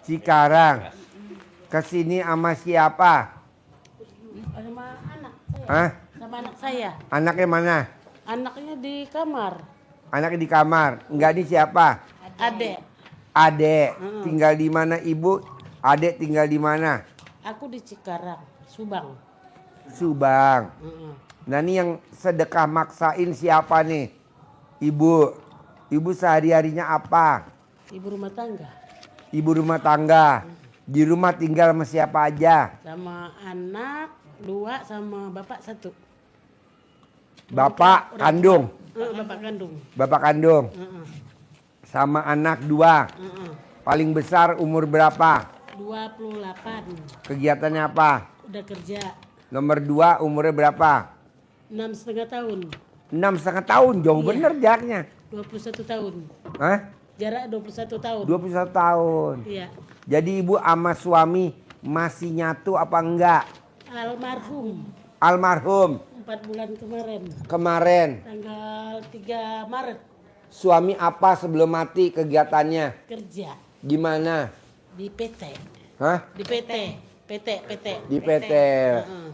Cikarang. Kesini sama siapa? Sama anak saya. Hah? Sama anak saya. Anaknya mana? Anaknya di kamar. Anaknya di kamar. Enggak, ini siapa? Adek. Adek. Tinggal di mana ibu? Adek tinggal di mana? Aku di Cikarang, Subang. Subang. Nah ini yang sedekah maksain siapa nih? Ibu. Ibu sehari-harinya apa? Ibu rumah tangga. Ibu rumah tangga. Di rumah tinggal sama siapa aja? Sama anak 2 sama bapak 1. Bapak kandung. Bapak kandung. Bapak kandung. Sama anak 2. Paling besar umur berapa? 28. Kegiatannya apa? Udah kerja. Nomor 2 umurnya berapa? 6,5 tahun. 6,5 tahun. Jauh Iya. bener jaraknya. 21 tahun. Hah? Jarak 21 tahun. 21 tahun. Iya. Jadi ibu sama suami masih nyatu apa enggak? Almarhum. Almarhum. 4 bulan kemarin. Kemarin. Tanggal 3 Maret. Suami apa sebelum mati kegiatannya? Kerja. Gimana? Di PT. Hah? Di PT. PT. Di PT. Heeh.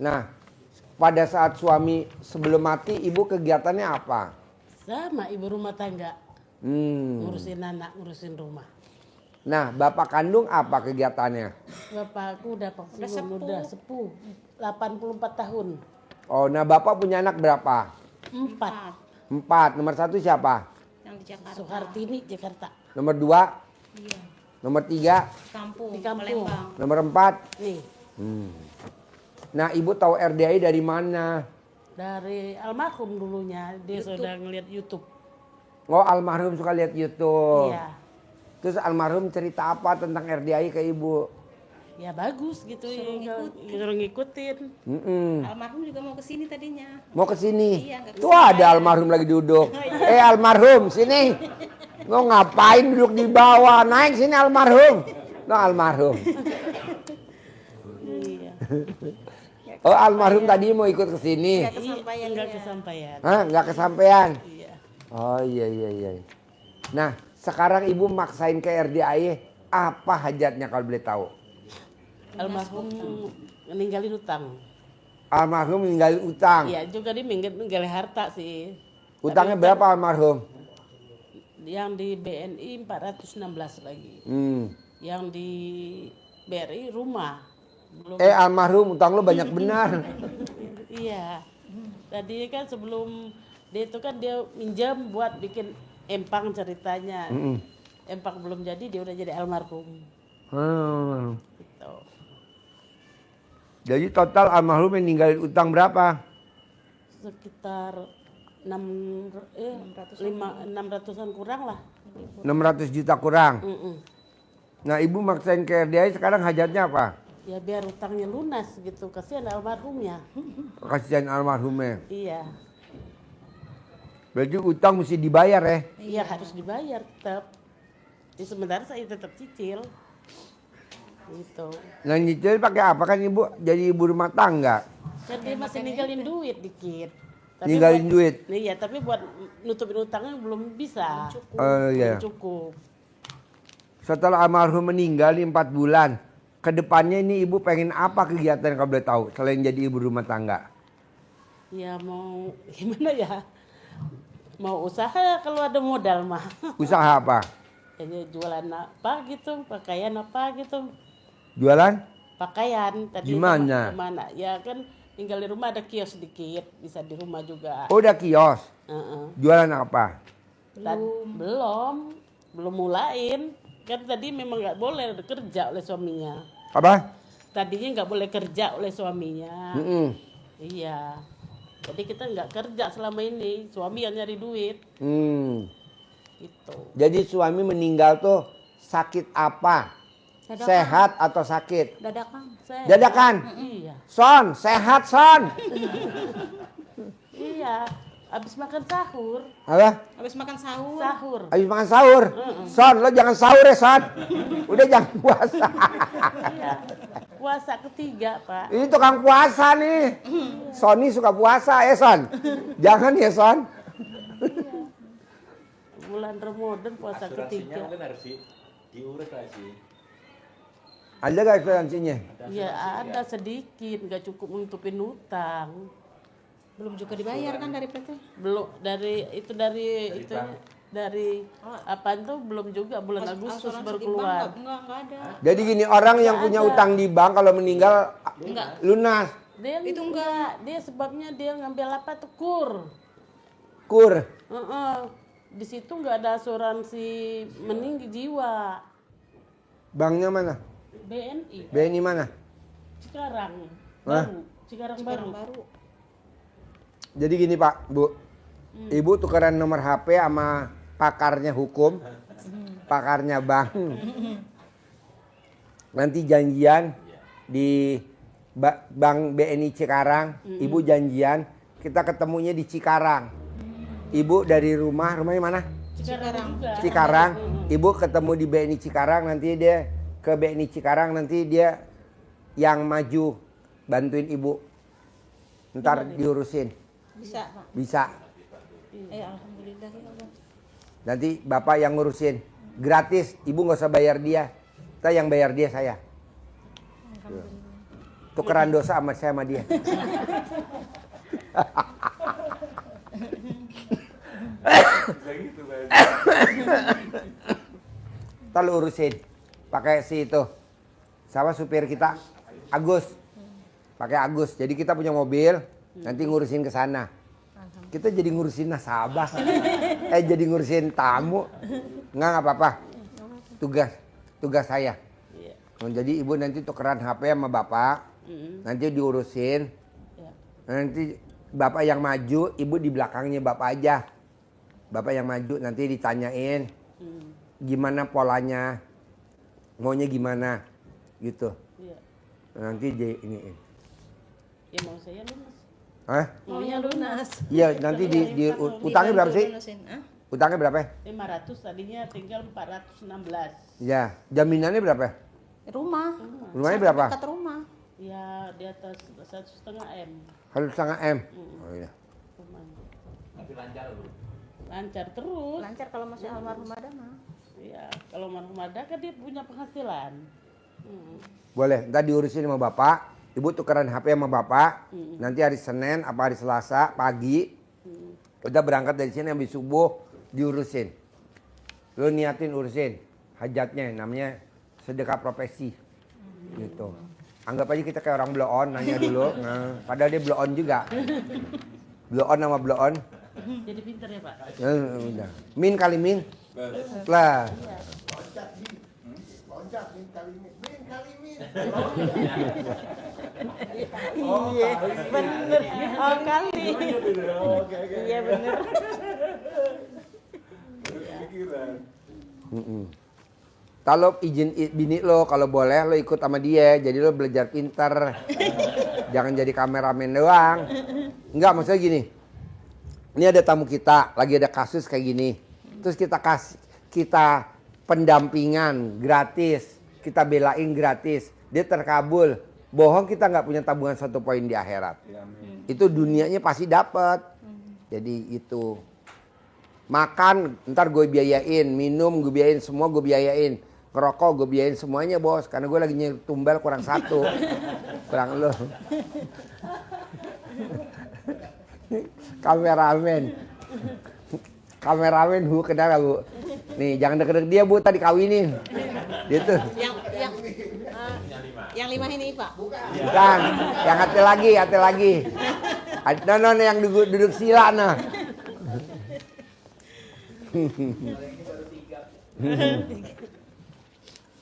Nah, pada saat suami sebelum mati ibu kegiatannya apa? Sama ibu rumah tangga. Ngurusin anak, ngurusin rumah. Nah, bapak kandung apa kegiatannya? Bapakku udah pensiun, udah sepuh. 84 tahun. Oh, nah bapak punya anak berapa? 4. 4. Nomor 1 siapa? Yang di Jakarta. Soehartini, Jakarta. Nomor 2? Iya. Nomor 3? Kampung. Di kampung. Palembang. Nomor 4? Nih, Nah, ibu tahu RDI dari mana? dari almarhum dulunya. Dia sudah ngeliat YouTube. Oh, almarhum suka lihat YouTube. Iya. Terus almarhum cerita apa tentang RDI ke ibu? Ya bagus gitu. Suruh ngikutin. Almarhum juga mau ke sini tadinya. Mau ke sini? Iya, nggak Tuh ada almarhum lagi duduk. Almarhum, sini. Mau ngapain duduk di bawah? Naik sini almarhum. No, almarhum. Iya. Oh, almarhum tadi mau ikut ke sini. Nggak kesampaian. Enggak dia. kesampaian. Hah, nggak kesampean? Iya. Oh iya. Nah, sekarang ibu maksain ke RDI, apa hajatnya kalau boleh tahu? Almarhum ninggalin utang. Almarhum ninggalin utang. Iya, juga dia ninggalin harta sih. Utangnya Tapi berapa almarhum? Yang di BNI 416 lagi. Yang di BRI rumah. Belum. Almarhum utang lo banyak benar. Iya. Tadi kan sebelum dia itu kan dia minjam buat bikin empang ceritanya. Empang belum jadi dia udah jadi almarhum. Gitu. Jadi total almarhum yang ninggalin utang berapa? Sekitar 600-an kurang lah. 600 juta kurang. Mm-mm. Nah, ibu maksain ke RDI sekarang hajatnya apa? Ya biar utangnya lunas gitu, kasihan almarhumnya. Kasihan almarhumnya. Iya. Berarti utang mesti dibayar ya? Iya harus dibayar tetap. Di sementara saya tetap cicil. Gitu. Nah, nyicil pakai apa kan ibu? Jadi ibu rumah tangga. Kan dia masih ninggalin duit dikit. Ninggalin duit? Iya, tapi buat nutupin utangnya belum bisa. Oh iya. Belum cukup. Setelah almarhum meninggal nih 4 bulan, kedepannya ini ibu pengen apa kegiatan kalau boleh tahu selain jadi ibu rumah tangga? Ya mau gimana ya? Mau usaha kalau ada modal mah. Usaha apa? Jadi jualan apa gitu, pakaian apa gitu. Jualan? Pakaian tadi Gimana? kemana? Ya kan tinggal di rumah ada kios sedikit, bisa di rumah juga. Oh, udah kios. Jualan apa? Belum mulain. Kan tadi memang nggak boleh kerja oleh suaminya. Apa? Tadinya nggak boleh kerja oleh suaminya. Iya. Jadi kita nggak kerja selama ini, suami yang nyari duit. Gitu. Jadi suami meninggal tuh sakit apa? Dadakan. Sehat atau sakit? Dadakan. Dadakan. Iya. Son, sehat Son. Iya. Abis makan sahur. Apa? Habis makan sahur. Sahur. Habis makan sahur. Son, lo jangan sahur ya Son. Udah jangan puasa. Iya. Puasa ketiga, Pak. Ini tukang puasa nih. Sony suka puasa ya Son. Jangan ya Son. bulan Ramadan puasa Asuransinya ketiga. mungkin harus diurus lah sih. Ada gak asuransinya? Ya ada sedikit, nggak cukup nutupin utang. Belum juga dibayar kan dari PT? Belum dari itu bank. dari apa itu belum juga bulan Agustus baru keluar. Enggak ada. Jadi gini, orang yang punya utang di bank kalau meninggal lunas. Dia itu enggak, dia sebabnya dia ngambil apa tuh Kur. Di situ nggak ada asuransi meninggal jiwa. Banknya mana? BNI BNI mana? Cikarang Hah? baru, Cikarang baru. Jadi gini Pak, Bu. Ibu tukeran nomor HP sama pakarnya hukum, pakarnya bank. Nanti janjian di Bank BNI Cikarang, Ibu janjian, kita ketemunya di Cikarang. Ibu dari rumahnya mana? Cikarang juga. Cikarang, Ibu ketemu di BNI Cikarang, nanti dia ke BNI Cikarang, nanti dia yang maju bantuin Ibu. Ntar diurusin. Bisa, Pak. Bisa. Alhamdulillah ya Allah. Nanti Bapak yang ngurusin. Gratis, Ibu nggak usah bayar dia. Kita yang bayar dia saya. Tukeran dosa sama saya sama dia. Bisa gitu kan. Ntar lu urusin. Pakai si itu. Sama supir kita, Agus. Pakai Agus. Jadi kita punya mobil, nanti ngurusin ke sana. Kita jadi ngurusin nasabah. Jadi ngurusin tamu. Nggak apa-apa. Tugas saya. Iya. Jadi Ibu nanti tukeran HP sama Bapak. Nanti diurusin. Ya. Nanti Bapak yang maju, Ibu di belakangnya Bapak aja. Bapak yang maju nanti ditanyain gimana polanya, maunya gimana, gitu. Iya. Nanti ini. Ya mau saya lunas. Hah? Maunya lunas. Iya nanti di utangnya berapa sih? Utangnya berapa? 500 tadinya tinggal 416. Ya, jaminannya berapa? Rumah. Rumahnya berapa? Dekat rumah. Ya di atas 1,5 M 1,5 M. Oh iya. rumahnya. Tapi lancar Bu. Lancar terus. Lancar kalau masih almarhum ada mah. Iya, kalau almarhum ada kan dia punya penghasilan. Boleh, ntar diurusin sama Bapak. Ibu tukeran HP sama Bapak. Nanti hari Senin apa hari Selasa pagi. Udah berangkat dari sini habis subuh diurusin. Lo niatin urusin hajatnya, namanya sedekah profesi. Gitu. Anggap aja kita kayak orang blow on, nanya dulu. Nah, padahal dia blow on juga. Blow on sama blow on. Jadi pinter ya Pak. Udah. Min kali min. Lah. Iya, bener. Oh kali. Iya bener. Kalau izin bini lo, kalau boleh lo ikut sama dia, jadi lo belajar pinter. Jangan jadi kameramen doang. Enggak, maksudnya gini. Ini ada tamu kita, lagi ada kasus kayak gini. Terus kita pendampingan gratis, kita belain gratis. Dia terkabul, bohong kita nggak punya tabungan 1 poin di akhirat. Itu dunianya pasti dapat. Jadi itu. Makan, ntar gue biayain. Minum gue biayain, semua gue biayain. Ngerokok gue biayain semuanya bos. Karena gue lagi tumbal kurang 1. Kurang lo. Kameramen. Kameramen Bu, kenal gak Bu? Nih jangan deket-deket dia Bu, tadi kawinin. Gitu. Yang 5 ini Pak. Bukan, yang hati lagi. Non yang duduk sila nah.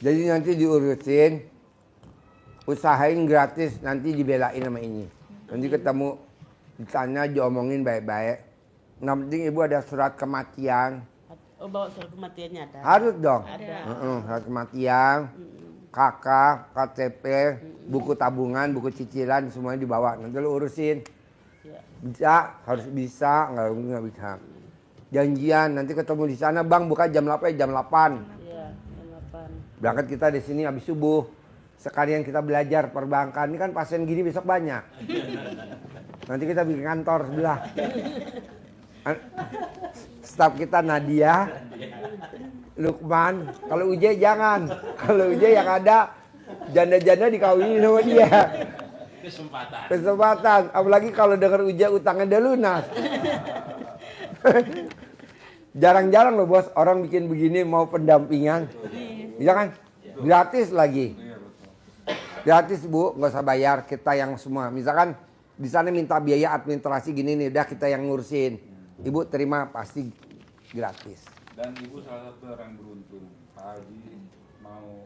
Jadi nanti diurusin, usahain gratis, nanti dibelain sama ini. Nanti ketemu di sana diomongin baik-baik. Yang penting ibu ada surat kematian. Oh bawa surat kematiannya ada. Harus dong. Ada. Surat kematian, KK, KTP, buku tabungan, buku cicilan semuanya dibawa. Nanti lu urusin. Ya. Bisa, harus bisa, nggak bisa. Janjian, nanti ketemu di sana bang, buka jam 8 jam 8. Iya, jam 8. Berangkat kita di sini habis subuh. Sekalian kita belajar perbankan. Ini kan pasien gini besok banyak. Nanti kita bikin kantor sebelah. Staf kita Nadia, Lukman. Kalau Uje jangan. Kalau Uje yang ada janda-janda dikawinin sama dia. Kesempatan. Apalagi kalau dengar Uje utangnya udah lunas. Jarang-jarang loh bos orang bikin begini mau pendampingan. Iya kan? Gratis lagi. Gratis Bu, nggak usah bayar, kita yang semua. Misalkan di sana minta biaya administrasi gini nih, udah kita yang ngurusin. Ibu terima pasti gratis. Dan ibu salah satu orang beruntung. Pak Haji mau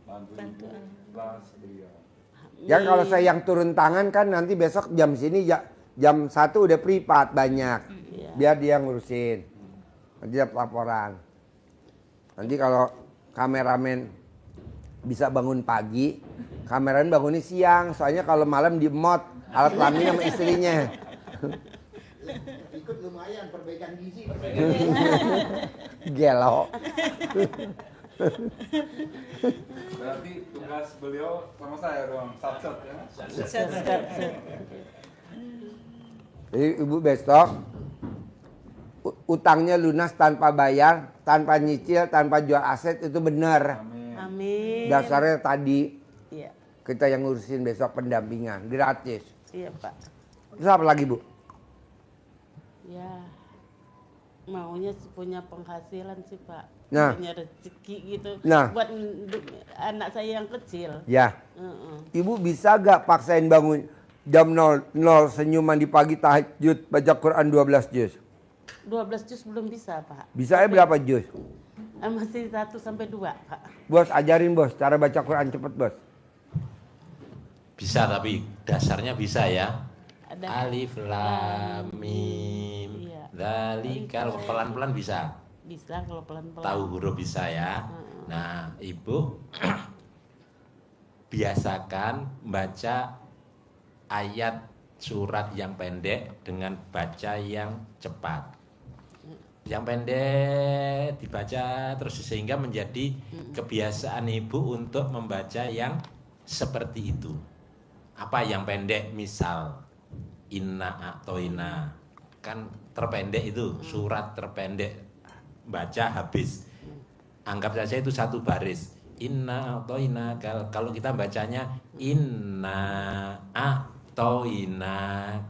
bantu ibu kelas beliau. Yang kalau saya yang turun tangan kan nanti besok jam sini jam 1 udah privat banyak. Biar dia ngurusin. Nanti dapat laporan. Nanti kalau kameramen bisa bangun pagi, kameramen bangunnya siang. Soalnya kalau malam di mod alat kelamin sama istrinya. Ikut lumayan perbaikan gizi. Gelo. Berarti tugas beliau sama saya dong, sat-sat ya. Jadi ibu besok utangnya lunas tanpa bayar, tanpa nyicil, tanpa jual aset itu benar. Amin. Amin. Dasarnya tadi Iya. kita yang ngurusin besok pendampingan gratis. Iya Pak. Terus apa lagi Bu? Ya. Maunya sih punya penghasilan sih Pak. Nah. Punya rezeki gitu. Nah. Buat anak saya yang kecil. Ya, Heeh. ibu bisa gak paksain bangun jam 00 senyuman di pagi tahajud baca Quran 12 juz? 12 juz belum bisa Pak. Bisa ya berapa juz? Masih 1 sampai 2 Pak. Bos ajarin bos cara baca Quran cepet bos. Bisa tapi dasarnya bisa ya. Ada Alif lam mim. Iya. Dzalikal pelan-pelan bisa. Bisa kalau pelan-pelan. Tahu huruf bisa ya. Nah, Ibu biasakan baca ayat surat yang pendek dengan baca yang cepat. Yang pendek dibaca terus sehingga menjadi kebiasaan Ibu untuk membaca yang seperti itu. Apa yang pendek? Misal inna atoina, kan terpendek itu, surat terpendek, baca habis. Anggap saja itu satu baris. Inna atoina, kalau kita bacanya inna atoina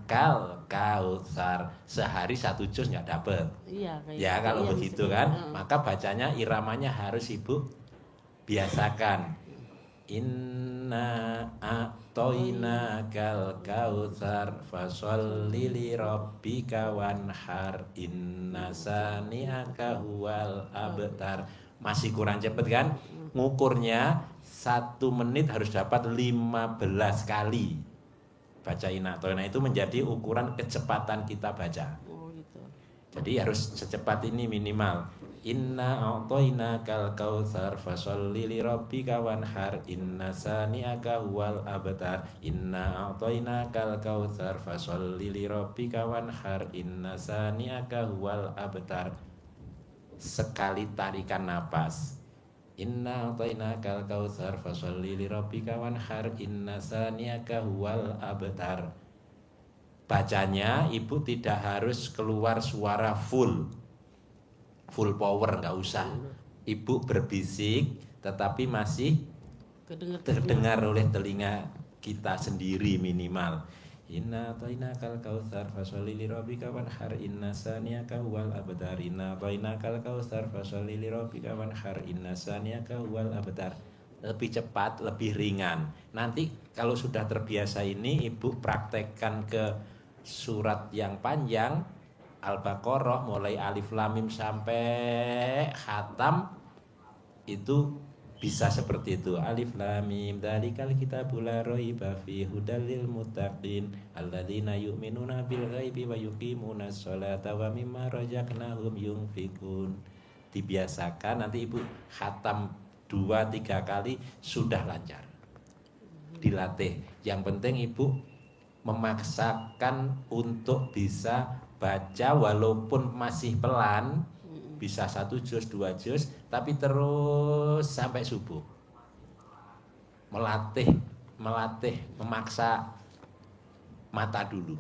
kal kautsar, sehari 1 juz nggak dapet. Iya kayak Ya gitu. kalau Iya, begitu bisa. kan, Heeh. maka bacanya iramanya harus Ibu biasakan. Inna a'toina kal kautsar fasholli li rabbika wanhar inna sani'aka huwal abtar. Masih kurang cepet kan? Ngukurnya 1 menit harus dapat 15 kali baca inna a'toina, itu menjadi ukuran kecepatan kita baca. Oh gitu. Jadi harus secepat ini minimal. Inna a'toina kal kautsar fasholli li rabbika wanhar inna sani'aka huwal abtar. Inna a'toina kal kautsar fasholli li rabbika wanhar inna sani'aka huwal abtar. Sekali tarikan napas. Inna a'toina kal kautsar fasholli li rabbika wanhar inna sani'aka huwal abtar. Bacanya Ibu tidak harus keluar suara full power, nggak usah. Ibu berbisik tetapi masih terdengar oleh telinga kita sendiri minimal. Inna a'toina kal kautsar fasholli li rabbika wanhar inna sani'aka huwal abtar. Inna a'toina kal kautsar fasholli li rabbika wanhar inna sani'aka huwal abtar. Lebih cepat, lebih ringan. Nanti kalau sudah terbiasa ini Ibu praktekkan ke surat yang panjang, Al-Baqarah mulai alif lam mim sampai khatam, itu bisa seperti itu. Alif lam mim dzalikal kitabul la raiba fihi hudal lil muttaqin alladzina yu'minuna bil ghaibi wa yuqimunas sholata wa mimma razaqnahum yunfikun. Dibiasakan, nanti Ibu khatam 2-3 kali sudah lancar. Dilatih. Yang penting Ibu memaksakan untuk bisa baca walaupun masih pelan, bisa 1 juz 2 juz, tapi terus sampai subuh. Melatih, memaksa mata dulu.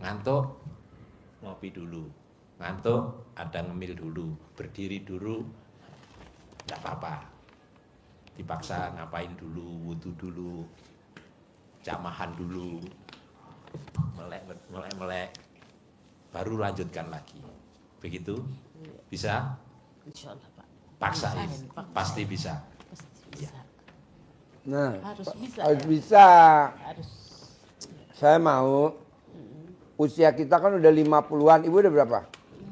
Ngantuk, ngopi dulu. Ngantuk, ada ngemil dulu, berdiri dulu, tidak apa-apa. Dipaksa ngapain dulu, wudu dulu, jamahan dulu, melek, baru lanjutkan lagi. Begitu? Bisa? Insya Allah Pak. Paksain, Paksain. pasti bisa. Pasti bisa. Nah, Harus bisa. harus Ya? bisa. Harus. Saya mau, usia kita kan udah 50-an, ibu udah berapa?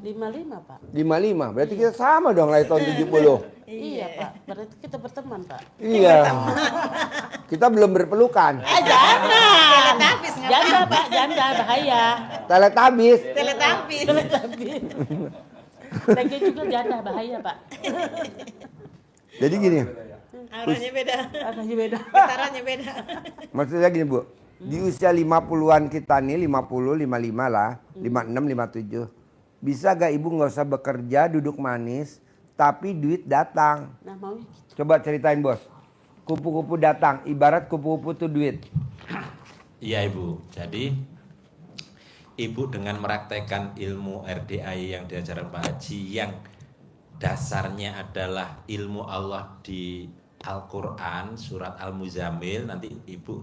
55 Pak. 55, berarti kita sama dong lahir tahun 70. Iya Pak. Berarti kita berteman Pak. Iya. Kita belum berpelukan. Teletabis Janda Pak, janda bahaya. Teletabis. Teletabis. Tapi lagi juga janda bahaya Pak. Jadi gini, Auranya beda. Arahnya beda. Getarannya beda. maksudnya gini Bu. Di usia 50-an kita nih, 50, 55 lah, 56, 57. Bisa gak ibu gak usah bekerja, duduk manis, tapi duit datang. Nah maunya gitu. Coba ceritain bos. Kupu-kupu datang, ibarat kupu-kupu tuh duit. Iya Ibu, jadi Ibu dengan meraktekkan ilmu RDI yang diajarkan Pak Haji yang dasarnya adalah ilmu Allah di Al-Quran, surat Al-Muzammil, nanti Ibu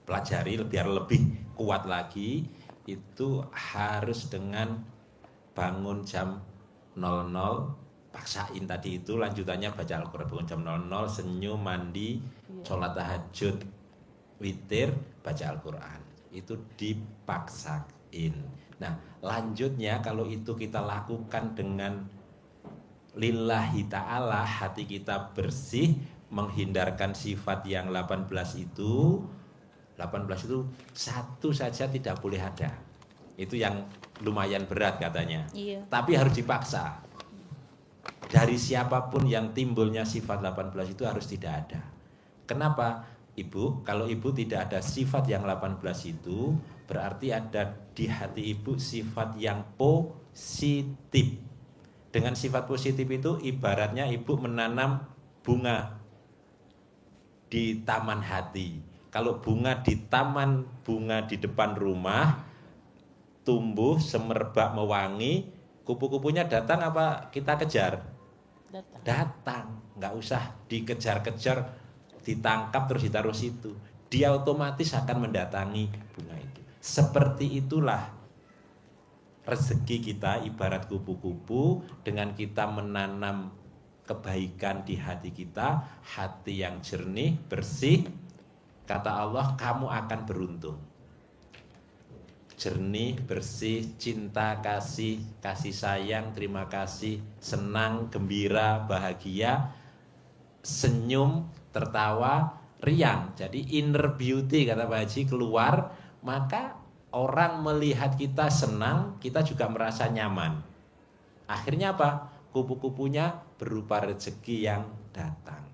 pelajari biar lebih kuat lagi, itu harus dengan bangun jam 00, paksain tadi itu lanjutannya baca Al-Quran bangun jam 00, senyum, mandi, sholat tahajud, witir, baca Al-Quran. Itu dipaksain. Nah lanjutnya kalau itu kita lakukan dengan lillahi ta'ala, hati kita bersih, menghindarkan sifat yang 18 itu satu saja tidak boleh ada. Itu yang lumayan berat katanya. Iya. Tapi harus dipaksa. Dari siapapun yang timbulnya sifat 18 itu harus tidak ada. Kenapa? Ibu, kalau ibu tidak ada sifat yang 18 itu, berarti ada di hati ibu sifat yang positif. Dengan sifat positif itu ibaratnya ibu menanam bunga di taman hati. Kalau bunga di taman bunga di depan rumah, tumbuh semerbak mewangi, kupu-kupunya datang apa kita kejar? Datang, nggak usah dikejar-kejar, ditangkap terus ditaruh situ. Dia otomatis akan mendatangi bunga itu. Seperti itulah rezeki kita ibarat kupu-kupu, dengan kita menanam kebaikan di hati kita, hati yang jernih, bersih, kata Allah kamu akan beruntung. Jernih, bersih, cinta, kasih sayang, terima kasih, senang, gembira, bahagia, senyum, tertawa, riang. Jadi inner beauty kata Pak Haji keluar, maka orang melihat kita senang, kita juga merasa nyaman. Akhirnya apa? Kupu-kupunya berupa rezeki yang datang.